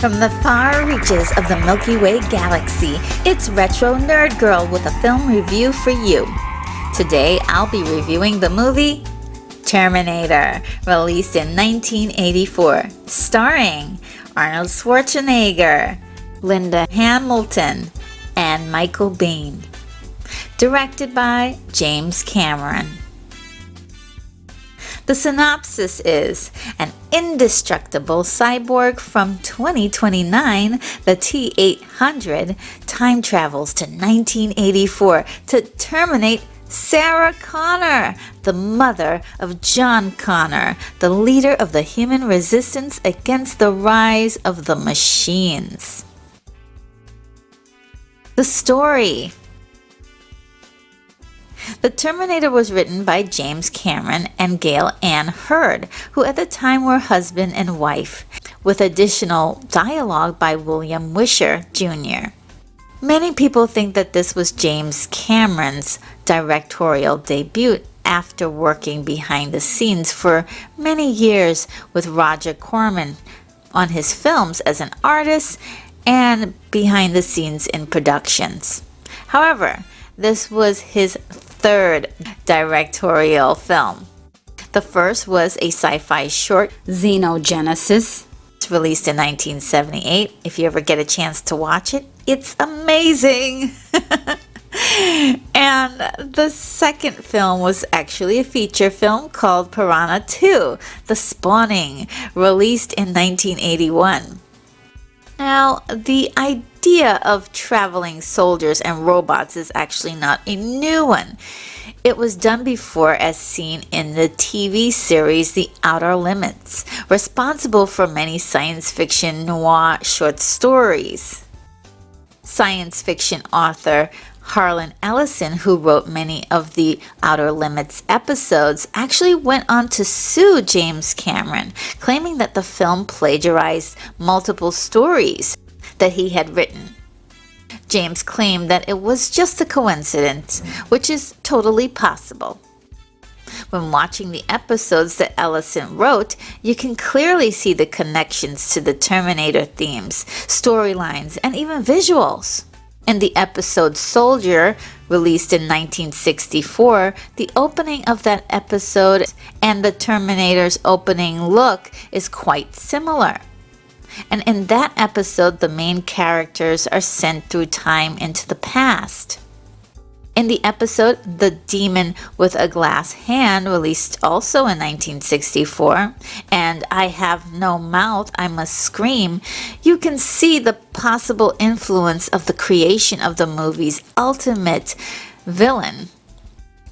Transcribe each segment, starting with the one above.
From the far reaches of the Milky Way galaxy, it's Retro Nerd Girl with a film review for you. Today, I'll be reviewing the movie Terminator, released in 1984, starring Arnold Schwarzenegger, Linda Hamilton, and Michael Biehn. Directed by James Cameron. The synopsis is, an indestructible cyborg from 2029, the T-800, time travels to 1984 to terminate Sarah Connor, the mother of John Connor, the leader of the human resistance against the rise of the machines. The story. The Terminator was written by James Cameron and Gail Ann Hurd, who at the time were husband and wife, with additional dialogue by William Wisher Jr. Many people think that this was James Cameron's directorial debut after working behind the scenes for many years with Roger Corman on his films as an artist and behind the scenes in productions. However, this was his third directorial film. The first was a sci-fi short, Xenogenesis, released in 1978. If you ever get a chance to watch it, it's amazing. And the second film was actually a feature film called Piranha 2, The Spawning, released in 1981. Now, the idea of traveling soldiers and robots is actually not a new one. It was done before, as seen in the TV series The Outer Limits, responsible for many science fiction noir short stories. Science fiction author Harlan Ellison, who wrote many of the Outer Limits episodes, actually went on to sue James Cameron, claiming that the film plagiarized multiple stories that he had written. James claimed that it was just a coincidence, which is totally possible. When watching the episodes that Ellison wrote, you can clearly see the connections to the Terminator themes, storylines, and even visuals. In the episode Soldier, released in 1964, the opening of that episode and the Terminator's opening look is quite similar. And in that episode, the main characters are sent through time into the past. In the episode The Demon with a Glass Hand, released also in 1964, and I Have No Mouth, I Must Scream, you can see the possible influence of the creation of the movie's ultimate villain,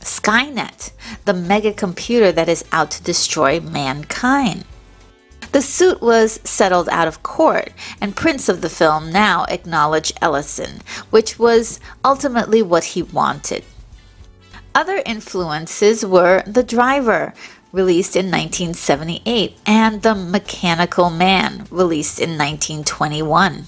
Skynet, the mega computer that is out to destroy mankind. The suit was settled out of court, and prints of the film now acknowledge Ellison, which was ultimately what he wanted. Other influences were The Driver, released in 1978, and The Mechanical Man, released in 1921.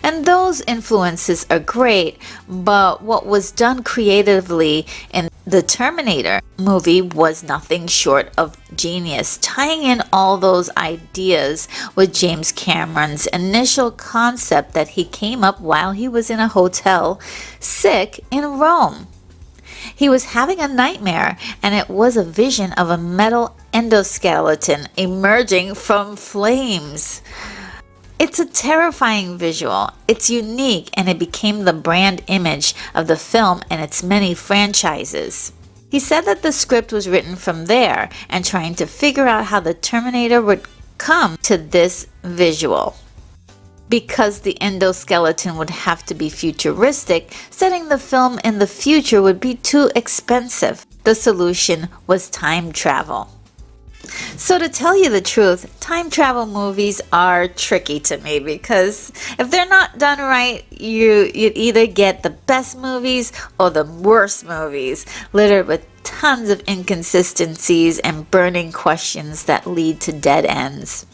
And those influences are great, but what was done creatively in the Terminator movie was nothing short of genius, tying in all those ideas with James Cameron's initial concept that he came up while he was in a hotel sick in Rome. He was having a nightmare, and it was a vision of a metal endoskeleton emerging from flames. It's a terrifying visual, it's unique, and it became the brand image of the film and its many franchises. He said that the script was written from there and trying to figure out how the Terminator would come to this visual. Because the endoskeleton would have to be futuristic, setting the film in the future would be too expensive. The solution was time travel. So to tell you the truth, time travel movies are tricky to me because if they're not done right, you'd either get the best movies or the worst movies, littered with tons of inconsistencies and burning questions that lead to dead ends.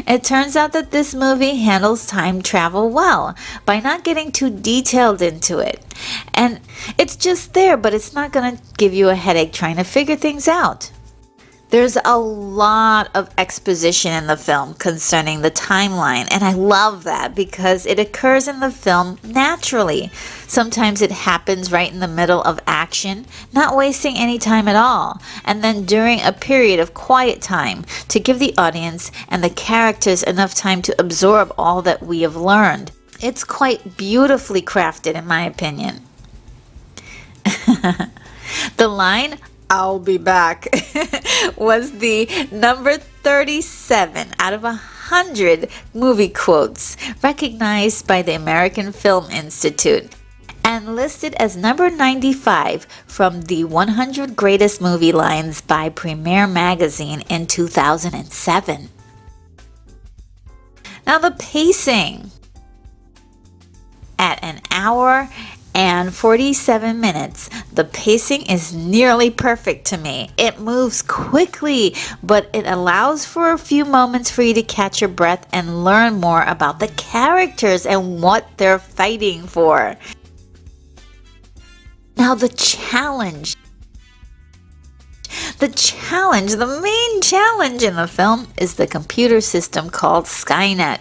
It turns out that this movie handles time travel well by not getting too detailed into it. And it's just there, but it's not going to give you a headache trying to figure things out. There's a lot of exposition in the film concerning the timeline, and I love that because it occurs in the film naturally. Sometimes it happens right in the middle of action, not wasting any time at all, and then during a period of quiet time to give the audience and the characters enough time to absorb all that we have learned. It's quite beautifully crafted, in my opinion. The line, "I'll be back," was the number 37 out of 100 movie quotes recognized by the American Film Institute and listed as number 95 from the 100 Greatest Movie Lines by Premiere Magazine in 2007. Now the pacing. At an hour and 47 minutes, the pacing is nearly perfect to me. It moves quickly, but it allows for a few moments for you to catch your breath and learn more about the characters and what they're fighting for. Now the challenge. The main challenge in the film is the computer system called Skynet.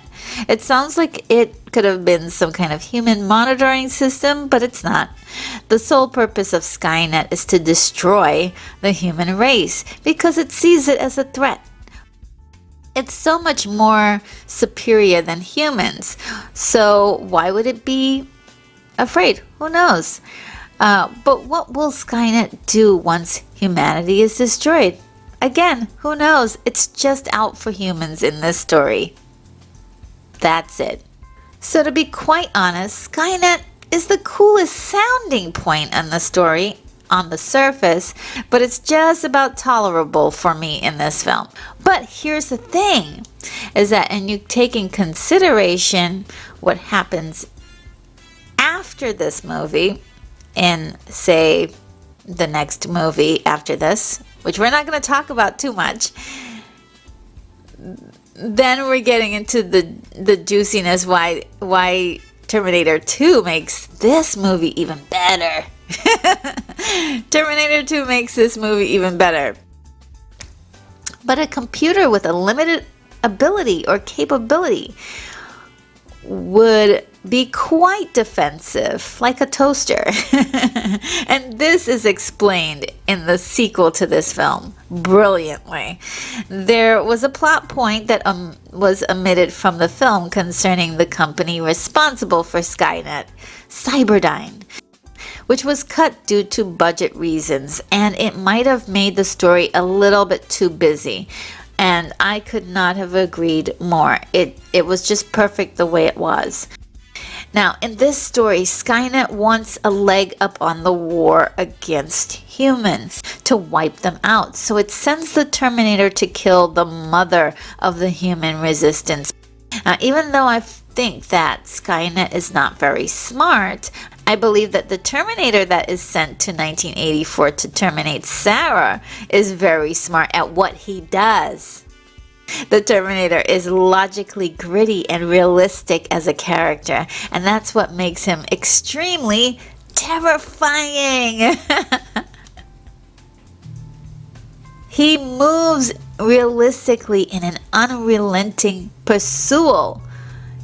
It sounds like it could have been some kind of human monitoring system, but it's not. The sole purpose of Skynet is to destroy the human race because it sees it as a threat. It's so much more superior than humans, so why would it be afraid? Who knows? But what will Skynet do once humanity is destroyed? Again, who knows? It's just out for humans in this story. That's it. So to be quite honest, Skynet is the coolest sounding point in the story on the surface, but it's just about tolerable for me in this film. But here's the thing, is that and you take in consideration what happens after this movie, in, say, the next movie after this, which we're not going to talk about too much, then we're getting into the juiciness why Terminator 2 makes this movie even better. Terminator 2 makes this movie even better. But a computer with a limited ability or capability would be quite defensive, like a toaster. And this is explained in the sequel to this film brilliantly. There was a plot point that was omitted from the film concerning the company responsible for Skynet, Cyberdyne, which was cut due to budget reasons, and it might have made the story a little bit too busy. And I could not have agreed more. It was just perfect the way it was. Now, in this story, Skynet wants a leg up on the war against humans, to wipe them out. So it sends the Terminator to kill the mother of the human resistance. Now, even though I think that Skynet is not very smart, I believe that the Terminator that is sent to 1984 to terminate Sarah is very smart at what he does. The Terminator is logically gritty and realistic as a character, and that's what makes him extremely terrifying. He moves realistically in an unrelenting pursuit,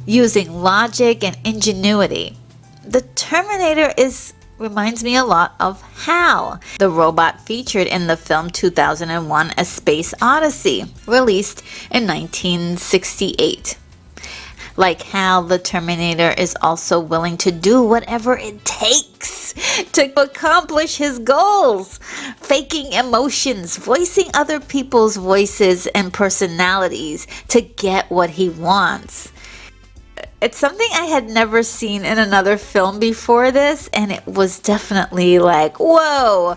using logic and ingenuity. The Terminator reminds me a lot of HAL, the robot featured in the film 2001: A Space Odyssey, released in 1968. Like HAL, the Terminator is also willing to do whatever it takes to accomplish his goals, faking emotions, voicing other people's voices and personalities to get what he wants. It's something I had never seen in another film before this, and it was definitely like, whoa!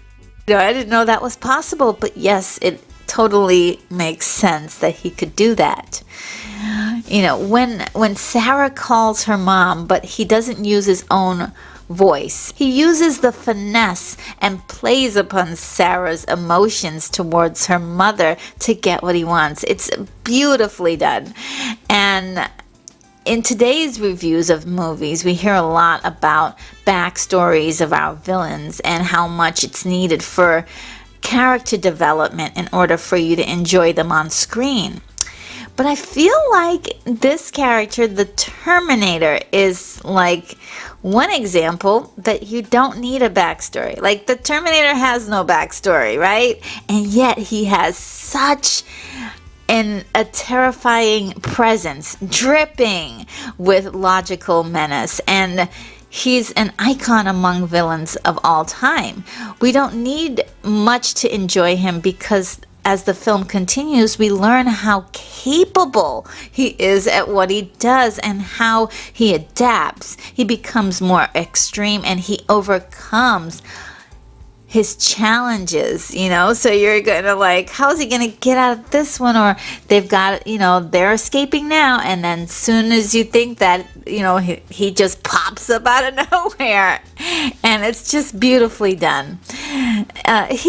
I didn't know that was possible, but yes, it totally makes sense that he could do that. When Sarah calls her mom, but he doesn't use his own voice, he uses the finesse and plays upon Sarah's emotions towards her mother to get what he wants. It's beautifully done. And in today's reviews of movies, we hear a lot about backstories of our villains and how much it's needed for character development in order for you to enjoy them on screen. But I feel like this character, the Terminator, is like one example that you don't need a backstory. Like, the Terminator has no backstory, right? And yet he has such a terrifying presence, dripping with logical menace, and he's an icon among villains of all time. We don't need much to enjoy him because as the film continues, we learn how capable he is at what he does and how he adapts. He becomes more extreme and he overcomes his challenges, so you're gonna like, how's he gonna get out of this one? Or they've got, they're escaping now, and then soon as you think that, he just pops up out of nowhere, and it's just beautifully done. I think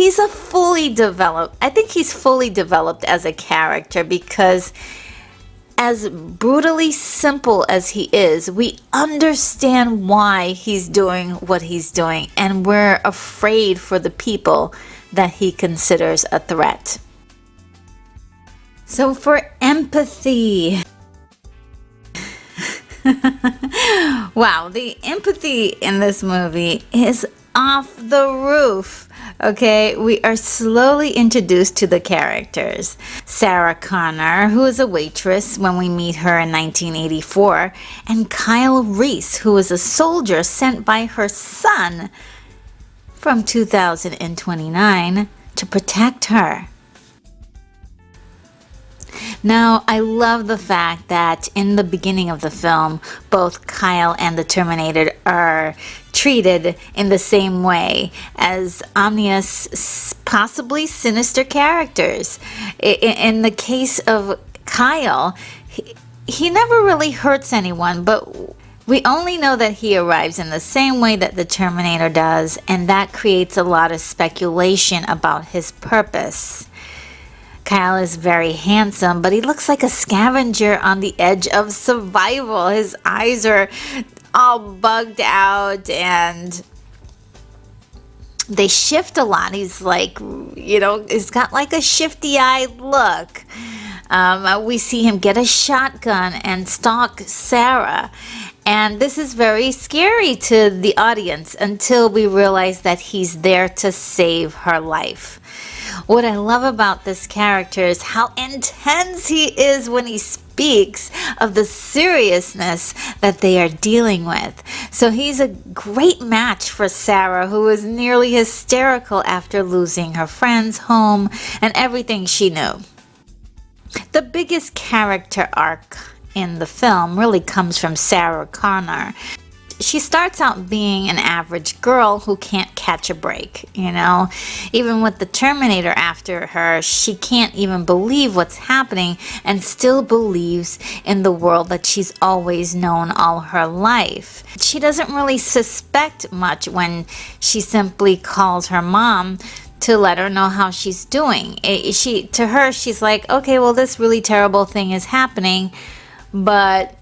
he's fully developed as a character, because as brutally simple as he is, we understand why he's doing what he's doing, and we're afraid for the people that he considers a threat. So for empathy, wow, the empathy in this movie is off the roof. Okay, we are slowly introduced to the characters. Sarah Connor, who is a waitress when we meet her in 1984, and Kyle Reese, who is a soldier sent by her son from 2029 to protect her. Now, I love the fact that in the beginning of the film, both Kyle and the Terminator are treated in the same way as ominous, possibly sinister characters. In the case of Kyle, he never really hurts anyone, but we only know that he arrives in the same way that the Terminator does, and that creates a lot of speculation about his purpose. Kyle is very handsome, but he looks like a scavenger on the edge of survival. His eyes are all bugged out and they shift a lot. He's like, he's got like a shifty-eyed look. We see him get a shotgun and stalk Sarah. And this is very scary to the audience until we realize that he's there to save her life. What I love about this character is how intense he is when he speaks of the seriousness that they are dealing with. So he's a great match for Sarah, who is nearly hysterical after losing her friends, home, and everything she knew. The biggest character arc in the film really comes from Sarah Connor. She starts out being an average girl who can't catch a break, Even with the Terminator after her, she can't even believe what's happening and still believes in the world that she's always known all her life. She doesn't really suspect much when she simply calls her mom to let her know how she's doing. To her, she's like, okay, well, this really terrible thing is happening, but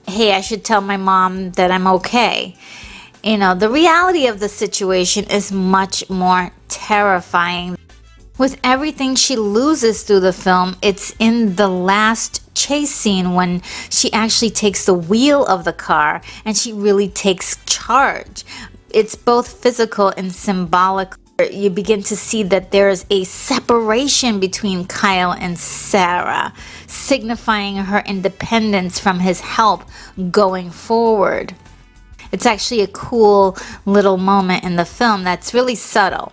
hey, I should tell my mom that I'm okay. The reality of the situation is much more terrifying. With everything she loses through the film, it's in the last chase scene when she actually takes the wheel of the car and she really takes charge. It's both physical and symbolic. You begin to see that there's a separation between Kyle and Sarah, signifying her independence from his help going forward. It's actually a cool little moment in the film that's really subtle.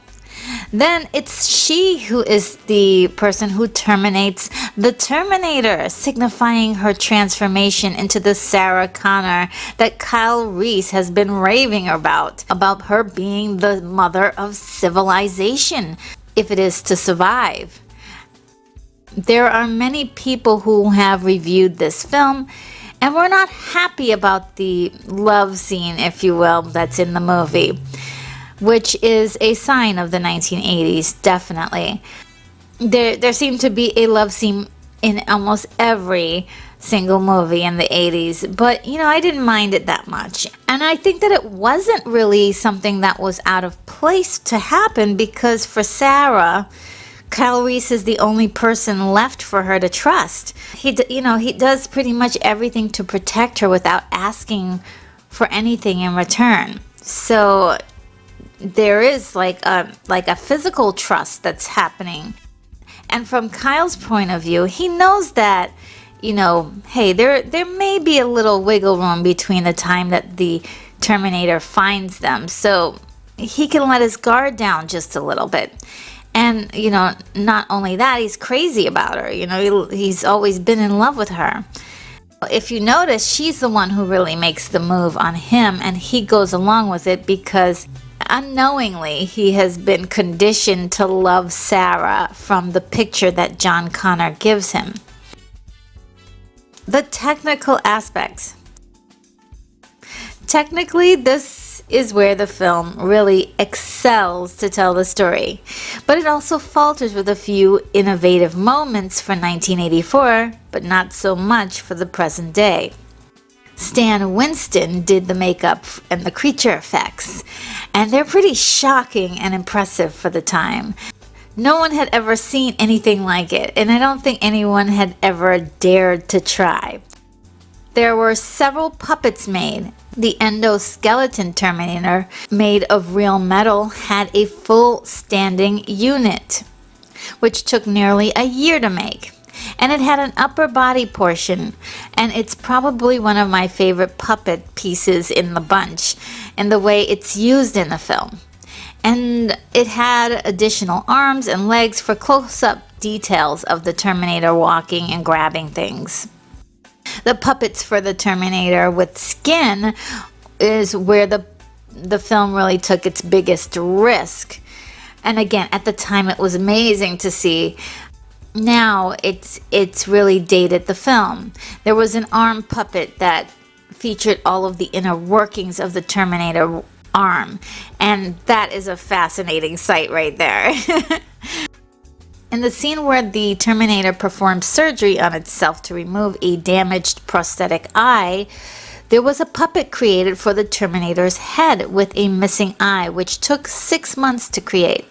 Then it's she who is the person who terminates the Terminator, signifying her transformation into the Sarah Connor that Kyle Reese has been raving about her being the mother of civilization, if it is to survive. There are many people who have reviewed this film, and we're not happy about the love scene, if you will, that's in the movie, which is a sign of the 1980s, definitely. There seemed to be a love scene in almost every single movie in the 80s, but I didn't mind it that much. And I think that it wasn't really something that was out of place to happen, because for Sarah, Kyle Reese is the only person left for her to trust. He does pretty much everything to protect her without asking for anything in return. So there is like a physical trust that's happening. And from Kyle's point of view, he knows that, hey, there may be a little wiggle room between the time that the Terminator finds them, so he can let his guard down just a little bit. And, not only that, he's crazy about her. He's always been in love with her. If you notice, she's the one who really makes the move on him, and he goes along with it because unknowingly he has been conditioned to love Sarah from the picture that John Connor gives him. The technical aspects. Technically, this is where the film really excels to tell the story, but it also falters with a few innovative moments for 1984, but not so much for the present day. Stan Winston did the makeup and the creature effects, and they're pretty shocking and impressive for the time. No one had ever seen anything like it, and I don't think anyone had ever dared to try. There were several puppets made. The endoskeleton Terminator, made of real metal, had a full standing unit, which took nearly a year to make. And it had an upper body portion, and it's probably one of my favorite puppet pieces in the bunch, and the way it's used in the film. And it had additional arms and legs for close-up details of the Terminator walking and grabbing things. The puppets for the Terminator with skin is where the film really took its biggest risk. And again, at the time it was amazing to see. Now it's really dated the film. There was an arm puppet that featured all of the inner workings of the Terminator arm, and that is a fascinating sight right there. In the scene where the Terminator performed surgery on itself to remove a damaged prosthetic eye, there was a puppet created for the Terminator's head with a missing eye, which took 6 months to create.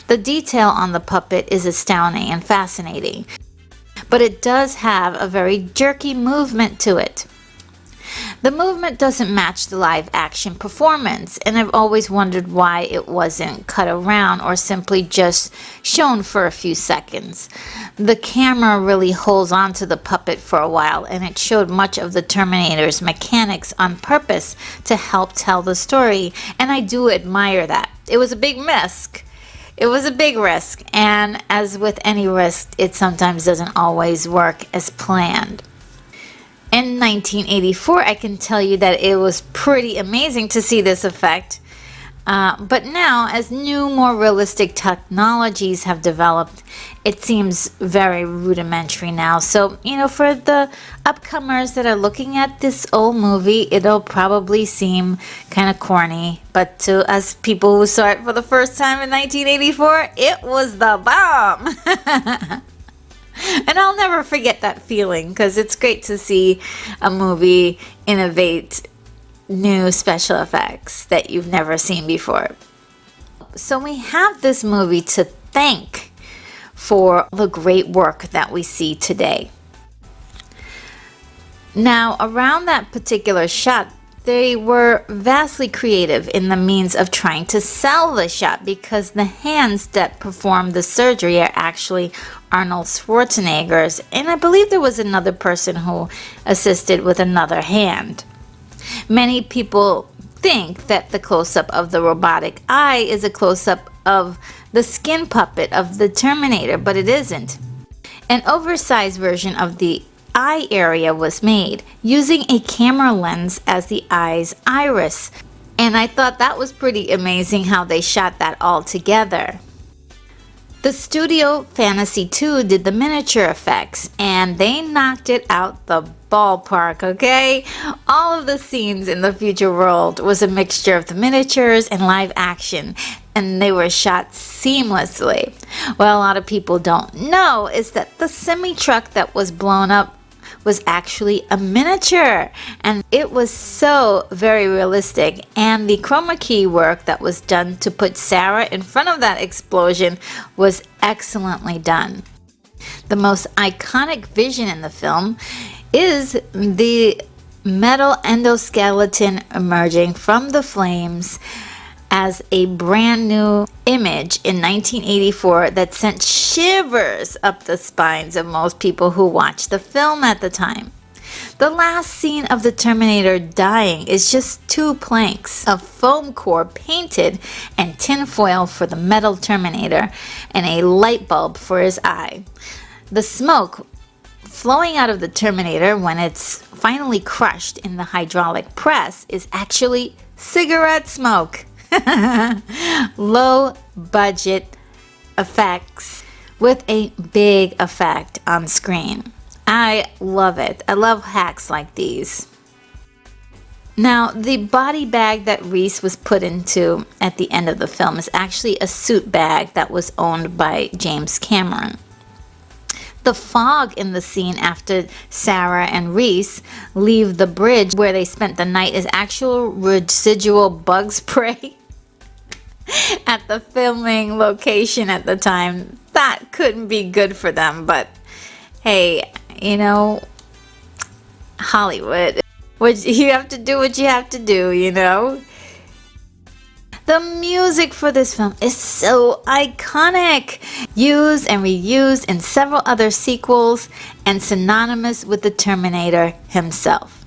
The detail on the puppet is astounding and fascinating, but it does have a very jerky movement to it. The movement doesn't match the live action performance, and I've always wondered why it wasn't cut around or simply just shown for a few seconds. The camera really holds on to the puppet for a while, and it showed much of the Terminator's mechanics on purpose to help tell the story, and I do admire that. It was a big risk. It was a big risk, and as with any risk, it sometimes doesn't always work as planned. In 1984, I can tell you that it was pretty amazing to see this effect. But now, as new, more realistic technologies have developed, it seems very rudimentary now. So, for the upcomers that are looking at this old movie, it'll probably seem kind of corny. But to us people who saw it for the first time in 1984, it was the bomb. And I'll never forget that feeling, because it's great to see a movie innovate new special effects that you've never seen before. So we have this movie to thank for the great work that we see today. Now, around that particular shot, they were vastly creative in the means of trying to sell the shot, because the hands that performed the surgery are actually Arnold Schwarzenegger's, and I believe there was another person who assisted with another hand. Many people think that the close-up of the robotic eye is a close-up of the skin puppet of the Terminator, but it isn't. An oversized version of the eye area was made using a camera lens as the eye's iris, and I thought that was pretty amazing how they shot that all together. The studio Fantasy 2 did the miniature effects, and they knocked it out the ballpark, okay? All of the scenes in the future world was a mixture of the miniatures and live action, and they were shot seamlessly. What a lot of people don't know is that the semi-truck that was blown up was actually a miniature, and it was so very realistic, and the chroma key work that was done to put Sarah in front of that explosion was excellently done. The most iconic vision in the film is the metal endoskeleton emerging from the flames as a brand new image in 1984 that sent shivers up the spines of most people who watched the film at the time. The last scene of the Terminator dying is just 2 planks of foam core painted and tinfoil for the metal Terminator and a light bulb for his eye. The smoke flowing out of the Terminator when it's finally crushed in the hydraulic press is actually cigarette smoke. Low budget effects with a big effect on screen. I love it. I love hacks like these. Now, the body bag that Reese was put into at the end of the film is actually a suit bag that was owned by James Cameron. The fog in the scene after Sarah and Reese leave the bridge where they spent the night is actual residual bug spray at the filming location at the time. That couldn't be good for them, but hey, you know, Hollywood. You have to do what you have to do, you know? The music for this film is so iconic, used and reused in several other sequels and synonymous with the Terminator himself.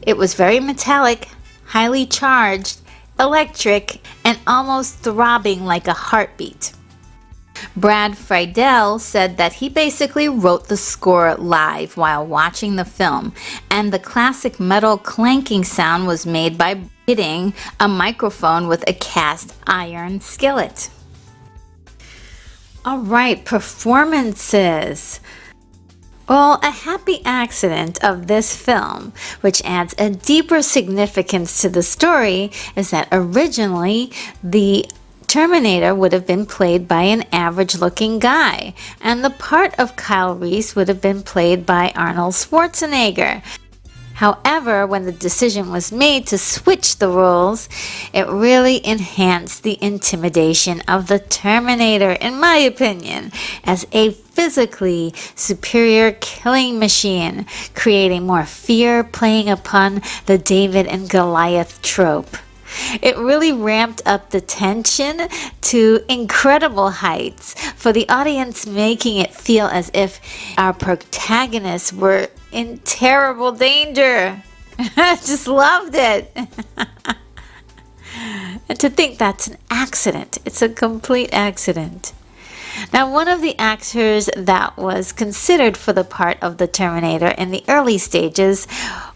It was very metallic, highly charged, electric, and almost throbbing like a heartbeat. Brad Friedel said that he basically wrote the score live while watching the film, and the classic metal clanking sound was made by hitting a microphone with a cast iron skillet. Alright, performances. Well, a happy accident of this film, which adds a deeper significance to the story, is that originally the Terminator would have been played by an average-looking guy, and the part of Kyle Reese would have been played by Arnold Schwarzenegger. However, when the decision was made to switch the roles, it really enhanced the intimidation of the Terminator, in my opinion, as a physically superior killing machine, creating more fear, playing upon the David and Goliath trope. It really ramped up the tension to incredible heights for the audience, making it feel as if our protagonists were in terrible danger. I just loved it. And to think that's an accident. It's a complete accident. Now, one of the actors that was considered for the part of the Terminator in the early stages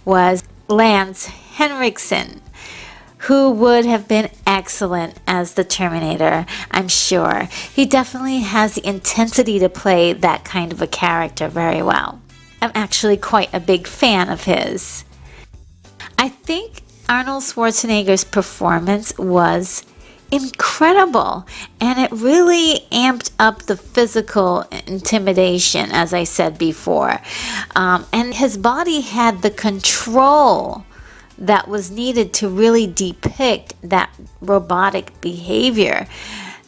was Lance Henriksen, who would have been excellent as the Terminator, I'm sure. He definitely has the intensity to play that kind of a character very well. I'm actually quite a big fan of his. I think Arnold Schwarzenegger's performance was incredible, and it really amped up the physical intimidation, as I said before. And his body had the control that was needed to really depict that robotic behavior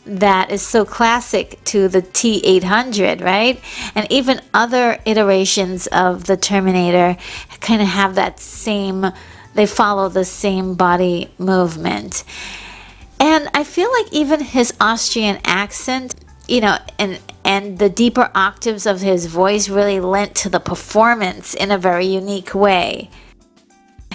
that is so classic to the T-800, right? And even other iterations of the Terminator kind of have that same, they follow the same body movement. And I feel like even his Austrian accent, you know, and the deeper octaves of his voice really lent to the performance in a very unique way.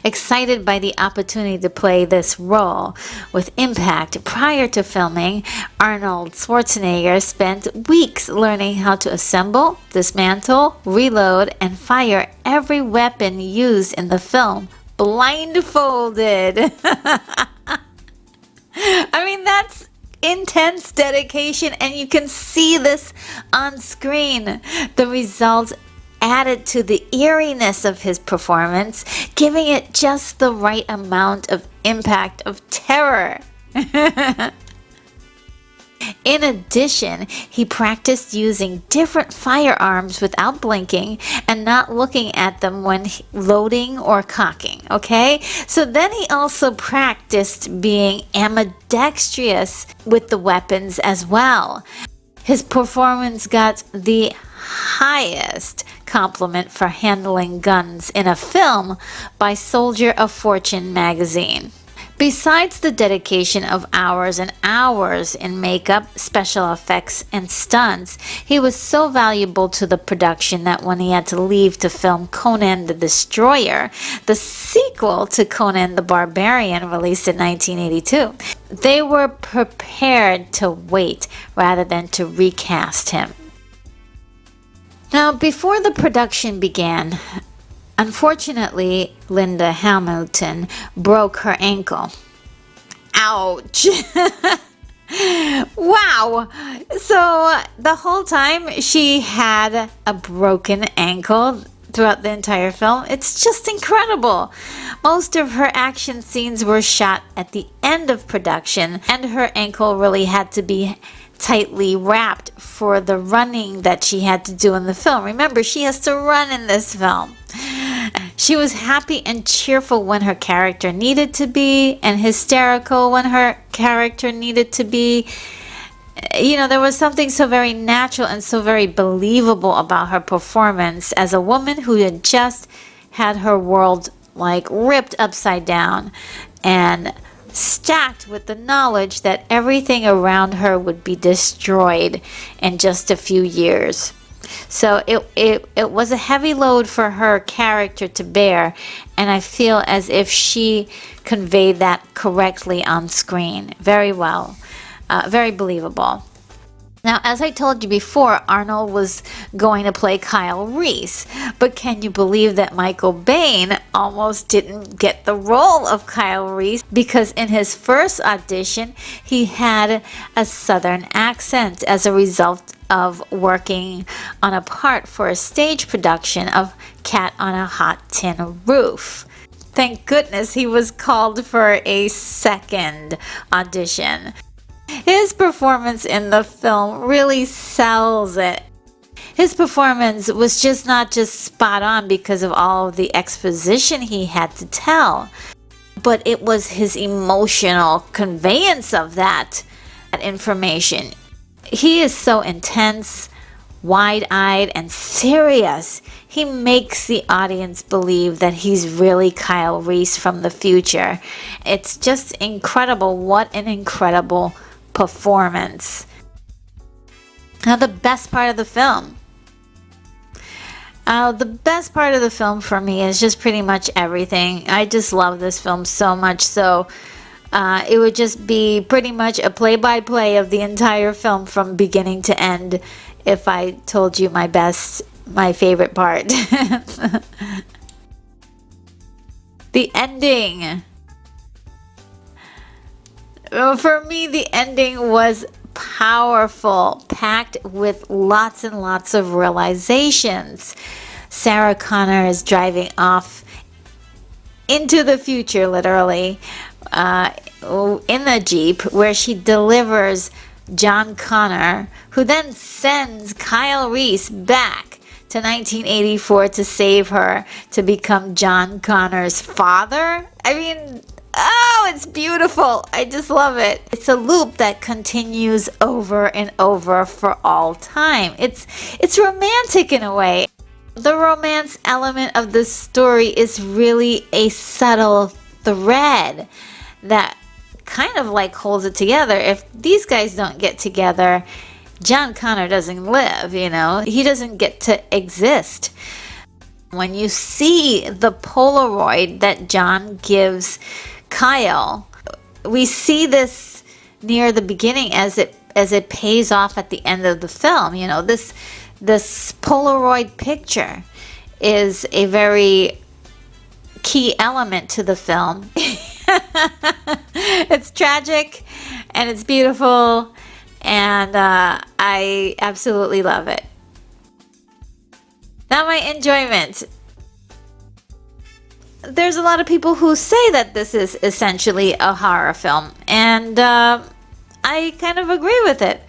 Excited by the opportunity to play this role with impact, prior to filming, Arnold Schwarzenegger spent weeks learning how to assemble, dismantle, reload, and fire every weapon used in the film, blindfolded. I mean, that's intense dedication, and you can see this on screen. The results added to the eeriness of his performance, giving it just the right amount of impact of terror. In addition, he practiced using different firearms without blinking and not looking at them when loading or cocking, okay? So then he also practiced being ambidextrous with the weapons as well. His performance got the highest compliment for handling guns in a film by Soldier of Fortune magazine. Besides the dedication of hours and hours in makeup, special effects, and stunts, he was so valuable to the production that when he had to leave to film Conan the Destroyer, the sequel to Conan the Barbarian released in 1982, they were prepared to wait rather than to recast him. Now, before the production began, unfortunately, Linda Hamilton broke her ankle. Ouch! Wow! So the whole time she had a broken ankle throughout the entire film. It's just incredible. Most of her action scenes were shot at the end of production, and her ankle really had to be tightly wrapped for the running that she had to do in the film. Remember, she has to run in this film. She was happy and cheerful when her character needed to be, and hysterical when her character needed to be. You know, there was something so very natural and so very believable about her performance as a woman who had just had her world like ripped upside down and stacked with the knowledge that everything around her would be destroyed in just a few years. So it was a heavy load for her character to bear, and I feel as if she conveyed that correctly on screen very well. Very believable. Now, as I told you before, Arnold was going to play Kyle Reese, but can you believe that Michael Biehn almost didn't get the role of Kyle Reese because in his first audition, he had a southern accent as a result of working on a part for a stage production of Cat on a Hot Tin Roof. Thank goodness he was called for a second audition. His performance in the film really sells it. His performance was just not just spot on because of all of the exposition he had to tell, but it was his emotional conveyance of that information. He is so intense, wide-eyed, and serious. He makes the audience believe that he's really Kyle Reese from the future. It's just incredible. What an incredible performance. Now, the best part of the film. The best part of the film for me is just pretty much everything. I just love this film so much. So it would just be pretty much a play-by-play of the entire film from beginning to end if I told you my favorite part. The ending. For me, the ending was powerful, packed with lots and lots of realizations. Sarah Connor is driving off into the future, literally, in the Jeep, where she delivers John Connor, who then sends Kyle Reese back to 1984 to save her, to become John Connor's father. I mean, oh, it's beautiful. I just love it. It's a loop that continues over and over for all time. It's romantic in a way. The romance element of this story is really a subtle thread that kind of like holds it together. If these guys don't get together, John Connor doesn't live, you know. He doesn't get to exist. When you see the Polaroid that John gives Kyle, we see this near the beginning as it pays off at the end of the film. You know, this Polaroid picture is a very key element to the film. It's tragic and it's beautiful, and I absolutely love it. Now, my enjoyment. There's a lot of people who say that this is essentially a horror film, and I kind of agree with it.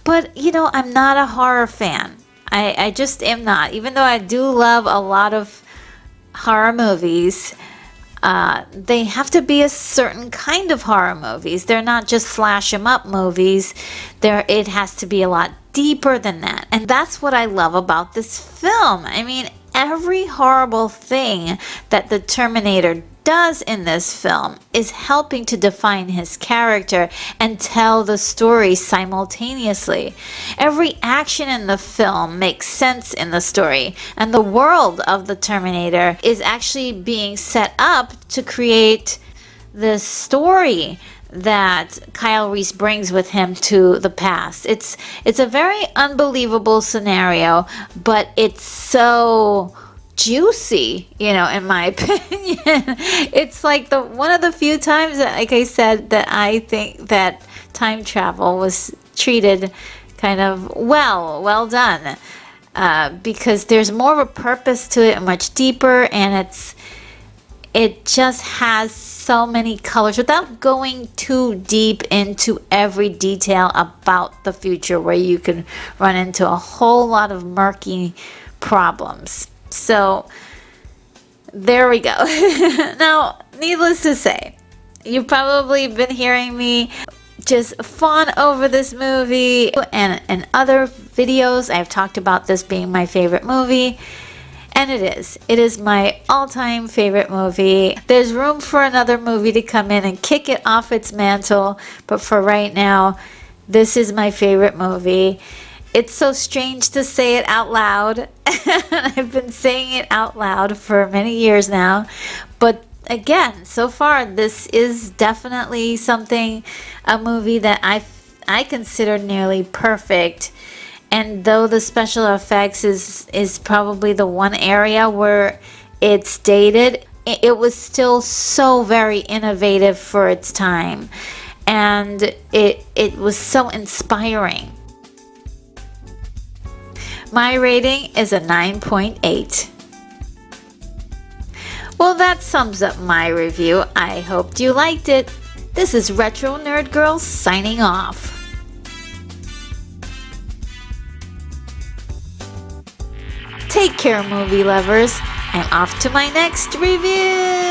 But, you know, I'm not a horror fan. I just am not. Even though I do love a lot of horror movies, they have to be a certain kind of horror movies. They're not just slash 'em up movies. It has to be a lot deeper than that. And that's what I love about this film. I mean, every horrible thing that the Terminator does in this film is helping to define his character and tell the story simultaneously. Every action in the film makes sense in the story, and the world of the Terminator is actually being set up to create this story that Kyle Reese brings with him to the past. It's a very unbelievable scenario, but it's so juicy, you know, in my opinion. It's like one of the few times that, like I said, that I think that time travel was treated kind of well done, because there's more of a purpose to it, much deeper, and it just has so many colors without going too deep into every detail about the future, where you can run into a whole lot of murky problems. So there we go. Now, needless to say, you've probably been hearing me just fawn over this movie, and in other videos I've talked about this being my favorite movie, and it is my all-time favorite movie. There's room for another movie to come in and kick it off its mantle, but for right now, this is my favorite movie. It's so strange to say it out loud. I've been saying it out loud for many years now. But again, so far, this is definitely a movie that I consider nearly perfect. And though the special effects is probably the one area where it's dated, it was still so very innovative for its time. And it was so inspiring. My rating is a 9.8. Well, that sums up my review. I hoped you liked it. This is Retro Nerd Girl signing off. Take care, movie lovers. I'm off to my next review.